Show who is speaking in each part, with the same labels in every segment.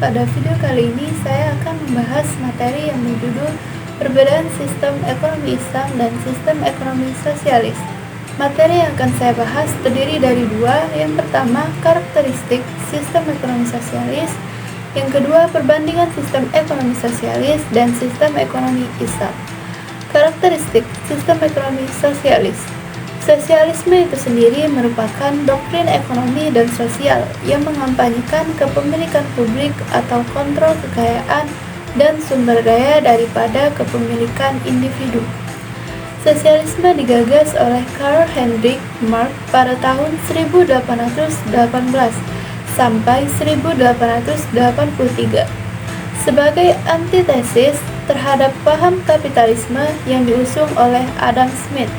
Speaker 1: pada video kali ini saya akan membahas materi yang berjudul Perbedaan Sistem Ekonomi Islam dan Sistem Ekonomi Sosialis. Materi yang akan saya bahas terdiri dari dua. Yang pertama, karakteristik sistem ekonomi sosialis. Yang kedua, perbandingan sistem ekonomi sosialis dan sistem ekonomi Islam. Karakteristik sistem ekonomi sosialis. Sosialisme itu sendiri merupakan doktrin ekonomi dan sosial yang mengampanyekan kepemilikan publik atau kontrol kekayaan dan sumber daya daripada kepemilikan individu. Sosialisme digagas oleh Karl Heinrich Marx pada tahun 1818 sampai 1883 sebagai antitesis terhadap paham kapitalisme yang diusung oleh Adam Smith.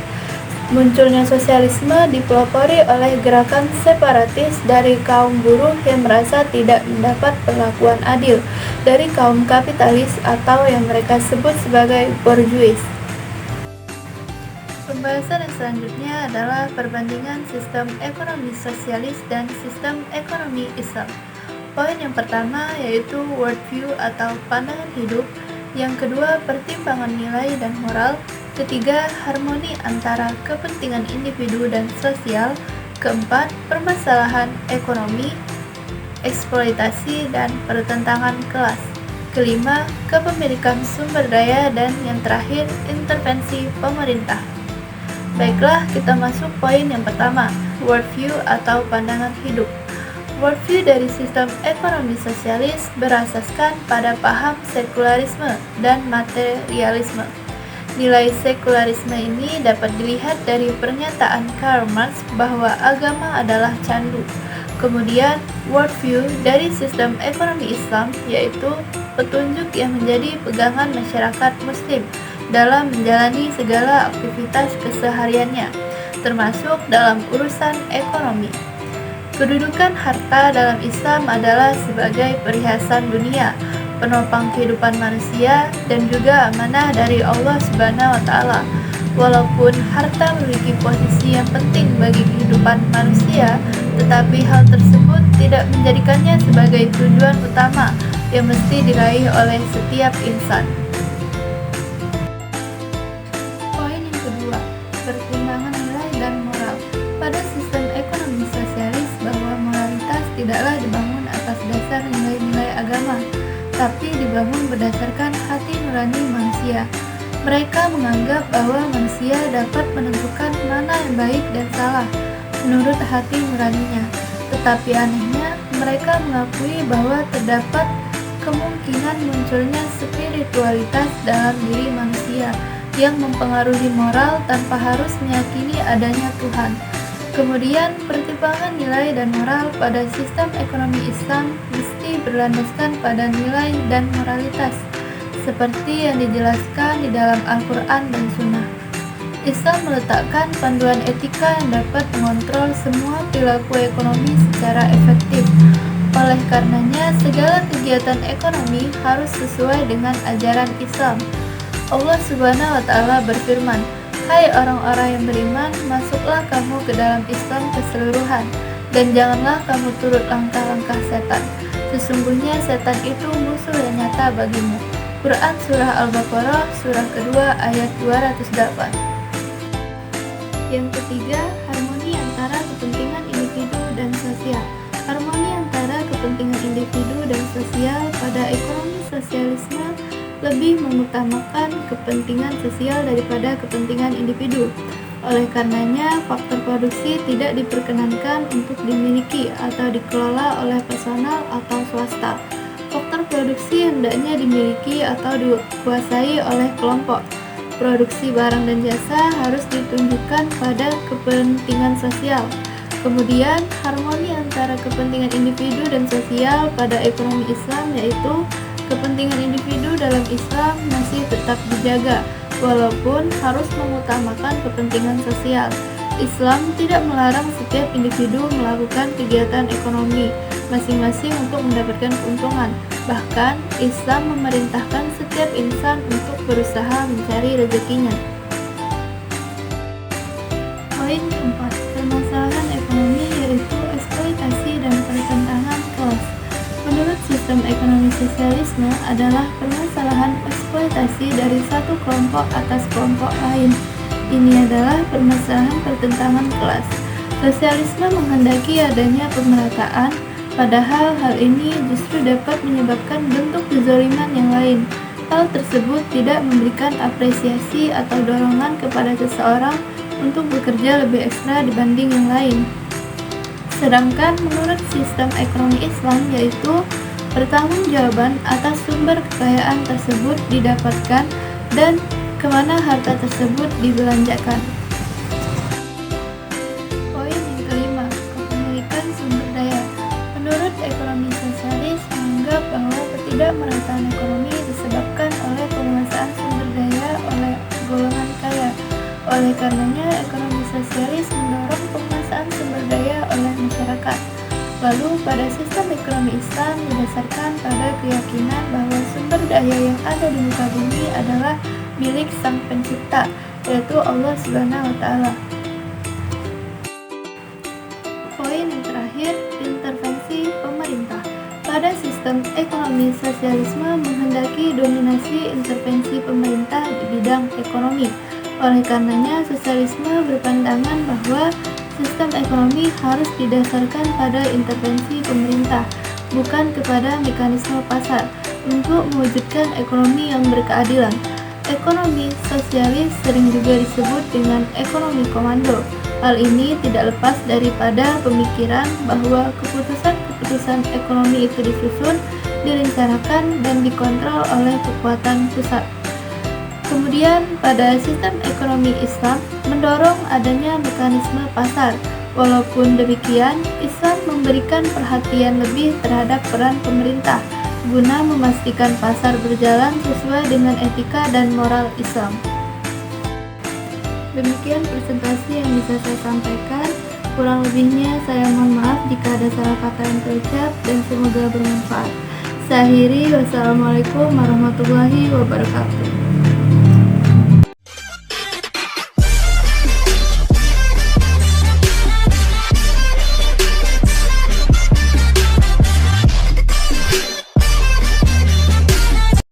Speaker 1: Munculnya sosialisme dipelopori oleh gerakan separatis dari kaum buruh yang merasa tidak mendapat perlakuan adil dari kaum kapitalis atau yang mereka sebut sebagai bourgeois. Pembahasan yang selanjutnya adalah perbandingan sistem ekonomi sosialis dan sistem ekonomi Islam. Poin yang pertama yaitu worldview atau pandangan hidup. Yang kedua, pertimbangan nilai dan moral. Ketiga, harmoni antara kepentingan individu dan sosial. Keempat, permasalahan ekonomi, eksploitasi, dan pertentangan kelas. Kelima, kepemilikan sumber daya. Dan yang terakhir, intervensi pemerintah. Baiklah, kita masuk poin yang pertama, worldview atau pandangan hidup. Worldview dari sistem ekonomi sosialis berasaskan pada paham sekularisme dan materialisme. Nilai sekularisme ini dapat dilihat dari pernyataan Karl Marx bahwa agama adalah candu. Kemudian, worldview dari sistem ekonomi Islam yaitu petunjuk yang menjadi pegangan masyarakat Muslim dalam menjalani segala aktivitas kesehariannya, termasuk dalam urusan ekonomi. Kedudukan harta dalam Islam adalah sebagai perhiasan dunia, penopang kehidupan manusia, dan juga amanah dari Allah Subhanahu wa Ta'ala. Walaupun harta memiliki posisi yang penting bagi kehidupan manusia, tetapi hal tersebut tidak menjadikannya sebagai tujuan utama yang mesti diraih oleh setiap insan. Poin yang kedua, pertimbangan nilai dan moral. Pada sistem ekonomi sosialis bahwa moralitas tidaklah dibangun atas dasar nilai-nilai agama, tapi dibangun berdasarkan hati nurani manusia. Mereka menganggap bahwa manusia dapat menentukan mana yang baik dan salah menurut hati nuraninya. Tetapi anehnya, mereka mengakui bahwa terdapat kemungkinan munculnya spiritualitas dalam diri manusia yang mempengaruhi moral tanpa harus meyakini adanya Tuhan. Kemudian, pertimbangan nilai dan moral pada sistem ekonomi Islam mesti berlandaskan pada nilai dan moralitas, seperti yang dijelaskan di dalam Al-Quran dan Sunnah. Islam meletakkan panduan etika yang dapat mengontrol semua perilaku ekonomi secara efektif. Oleh karenanya, segala kegiatan ekonomi harus sesuai dengan ajaran Islam. Allah Subhanahu wa Ta'ala berfirman, "Hai orang-orang yang beriman, masuklah kamu ke dalam Islam keseluruhan, dan janganlah kamu turut langkah-langkah setan. Sesungguhnya setan itu musuh yang nyata bagimu." Quran Surah Al-Baqarah, surah kedua, ayat 208. Yang ketiga, harmoni antara kepentingan individu dan sosial. Harmoni antara kepentingan individu dan sosial pada ekonomi sosialisme lebih mengutamakan kepentingan sosial daripada kepentingan individu. Oleh karenanya, faktor produksi tidak diperkenankan untuk dimiliki atau dikelola oleh personal atau swasta. Faktor produksi hendaknya dimiliki atau dikuasai oleh kelompok. Produksi barang dan jasa harus ditunjukkan pada kepentingan sosial. Kemudian, harmoni antara kepentingan individu dan sosial pada ekonomi Islam yaitu kepentingan individu dalam Islam masih tetap dijaga, walaupun harus mengutamakan kepentingan sosial. Islam tidak melarang setiap individu melakukan kegiatan ekonomi masing-masing untuk mendapatkan keuntungan. Bahkan, Islam memerintahkan setiap insan untuk berusaha mencari rezekinya. Poin keempat, permasalahan ekonomi yaitu eksploitasi dan pertentangan kelas. Menurut sistem sistem ekonomi sosialisme adalah permasalahan eksploitasi dari satu kelompok atas kelompok lain. Ini adalah permasalahan pertentangan kelas. Sosialisme menghendaki adanya pemerataan, padahal hal ini justru dapat menyebabkan bentuk kezaliman yang lain. Hal tersebut tidak memberikan apresiasi atau dorongan kepada seseorang untuk bekerja lebih ekstra dibanding yang lain. Sedangkan menurut sistem ekonomi Islam, yaitu pertanggungjawaban atas sumber kekayaan tersebut didapatkan dan kemana harta tersebut dibelanjakan. Poin yang kelima, kepemilikan sumber daya. Menurut ekonomi sosialis menganggap bahwa ketidakmerataan ekonomi disebabkan oleh penguasaan sumber daya oleh golongan kaya. Oleh karenanya, ekonomi sosialis mendorong penguasaan sumber daya oleh masyarakat. Lalu, pada sistem ekonomi Islam didasarkan pada keyakinan bahwa sumber daya yang ada di muka bumi adalah milik Sang Pencipta, yaitu Allah Subhanahu wa Ta'ala. Poin yang terakhir, intervensi pemerintah. Pada sistem ekonomi sosialisme menghendaki dominasi intervensi pemerintah di bidang ekonomi. Oleh karenanya, sosialisme berpandangan bahwa sistem ekonomi harus didasarkan pada intervensi pemerintah, bukan kepada mekanisme pasar, untuk mewujudkan ekonomi yang berkeadilan. Ekonomi sosialis sering juga disebut dengan ekonomi komando. Hal ini tidak lepas daripada pemikiran bahwa keputusan-keputusan ekonomi itu disusun, direncanakan, dan dikontrol oleh kekuatan pusat. Kemudian, pada sistem ekonomi Islam mendorong adanya mekanisme pasar. Walaupun demikian, Islam memberikan perhatian lebih terhadap peran pemerintah guna memastikan pasar berjalan sesuai dengan etika dan moral Islam. Demikian presentasi yang bisa saya sampaikan. Kurang lebihnya saya mohon maaf jika ada salah kata yang terucap dan semoga bermanfaat. Saya akhiri, wassalamualaikum warahmatullahi wabarakatuh.